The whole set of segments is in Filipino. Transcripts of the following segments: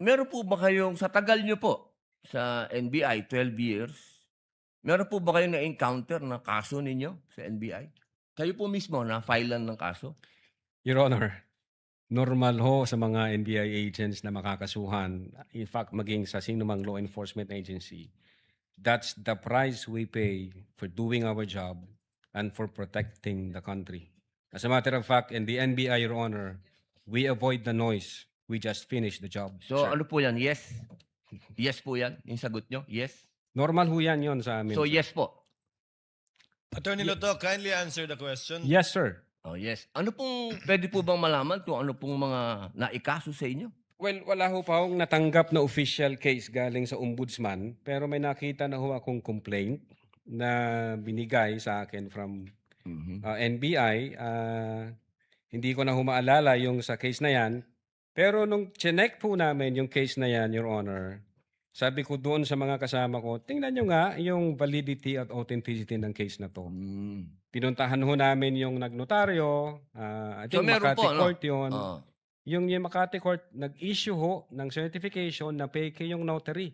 meron po ba kayong sa tagal niyo po sa NBI, 12 years, meron po ba kayong na-encounter na kaso ninyo sa NBI? Kayo po mismo na-filean ng kaso? Your Honor, normal ho sa mga NBI agents na makakasuhan, in fact, maging sa sino mang law enforcement agency. That's the price we pay for doing our job and for protecting the country. As a matter of fact, in the NBI, Your Honor, we avoid the noise. We just finish the job. So sir. ano po yan? Yes? Yes po yan? Yung sagot nyo? Yes? Normal ho yan yun sa amin. So sir. yes po? Attorney Loto, kindly answer the question. Yes, sir. Oh yes. Ano pong, pwede po bang malaman kung ano pong mga naikaso sa inyo? Well, wala ho pa akong natanggap na official case galing sa ombudsman, pero may nakita na ho akong complaint na binigay sa akin from NBI. Hindi ko na ho maalala yung sa case na yan. Pero nung chinek po namin yung case na yan, Your Honor, sabi ko doon sa mga kasama ko, tingnan nyo nga yung validity at authenticity ng case na to. Pinuntahan ho namin yung nagnotaryo, I So think meron Makati po, ano? Court yun. Oh. Yung Makati Court, nag-issue ho ng certification na fake yung notary.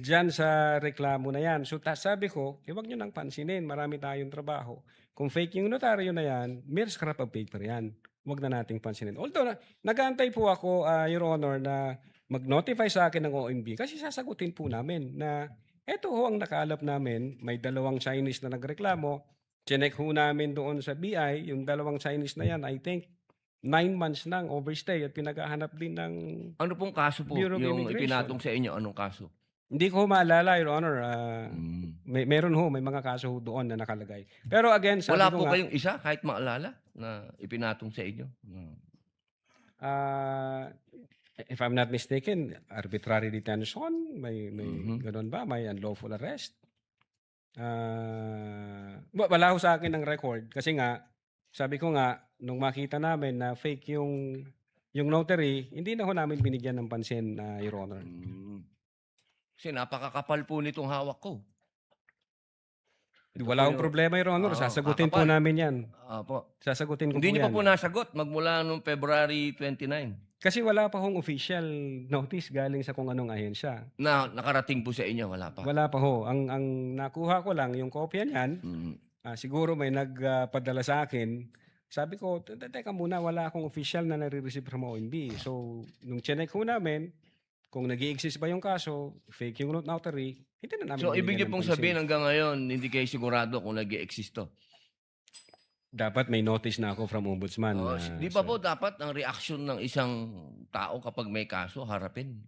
Diyan sa reklamo na yan. So sabi ko, huwag nyo nang pansinin, marami tayong trabaho. Kung fake yung notaryo na yan, mere scrap of paper yan. Huwag na nating pansinin. Although, nag-aantay po ako, Your Honor, na mag-notify sa akin ng OMB kasi sasagutin po namin na eto ho ang nakaalap namin, may dalawang Chinese na nagreklamo. Chinek ho namin doon sa BI, yung dalawang Chinese na yan, I think, 9 months nang overstay at pinaghahanap din ng... Ano pong kaso po Bureau of yung Immigration. ipinatong sa inyo? Anong kaso? Hindi ko maalala, Your Honor. Meron ho, may mga kaso ho doon na nakalagay. Pero again, sabi Wala ko po nga, kayong isa kahit maalala na ipinatong sa inyo? if I'm not mistaken, arbitrary detention, may ganun ba? May unlawful arrest? Wala ho sa akin ng record kasi nga, sabi ko nga, nung makita namin na fake yung notary, hindi na ho namin binigyan ng pansin, Your Honor. Kasi napakakapal po nitong hawak ko. Wala akong problema, Your Honor. Sasagutin po kakapal. namin yan. Apo. Sasagutin ko Hindi po niyo yan. pa po nasagot magmula noong February 29 Kasi wala pa hong official notice galing sa kung anong ahensya. na nakarating po sa inyo. Wala pa. Wala pa ho. Ang nakuha ko lang, yung kopya niyan, siguro may nagpadala sa akin. Sabi ko, teka muna, wala akong official na nare-receive from OMB. So, nung chinek ho namin, kung nag-i-exist ba yung kaso, fake yung notary, hindi na namin So, ibig niyo binigyan ng pong pansin. sabihin hanggang ngayon, hindi kayo sigurado kung nag-i-exist to. Dapat may notice na ako from ombudsman. Di ba po dapat ang reaction ng isang tao kapag may kaso, harapin?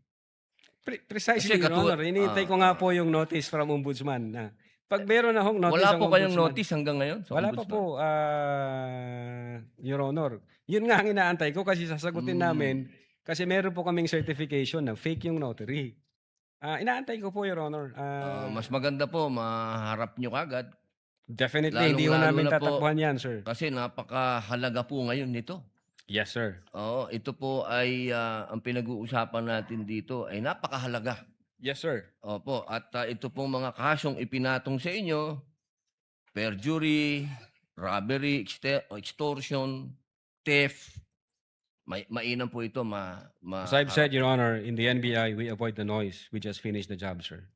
Precisely, Kasi Your Honor. Hinihintay ko nga po yung notice from ombudsman. Na pag meron na hong notice Wala ang po kayong ombudsman, notice hanggang ngayon? Sa wala pa ombudsman? po, Your Honor. Yun nga ang inaantay ko kasi sasagutin namin kasi meron po kaming certification na fake yung notary. Inaantay ko po, Your Honor. Mas maganda po, maharap nyo kagad. Definitely, hindi ko lalong-lalo namin na po, tatakbuhan yan, sir. Kasi napakahalaga po ngayon nito. Yes, sir. Oo, ito po ay ang pinag-uusapan natin dito ay napakahalaga. Yes, sir. Opo, at ito pong mga kasong ipinatong sa inyo, perjury, robbery, extortion, theft, mainam po ito As I've said, Your Honor, in the NBI, we avoid the noise. We just finish the job, sir.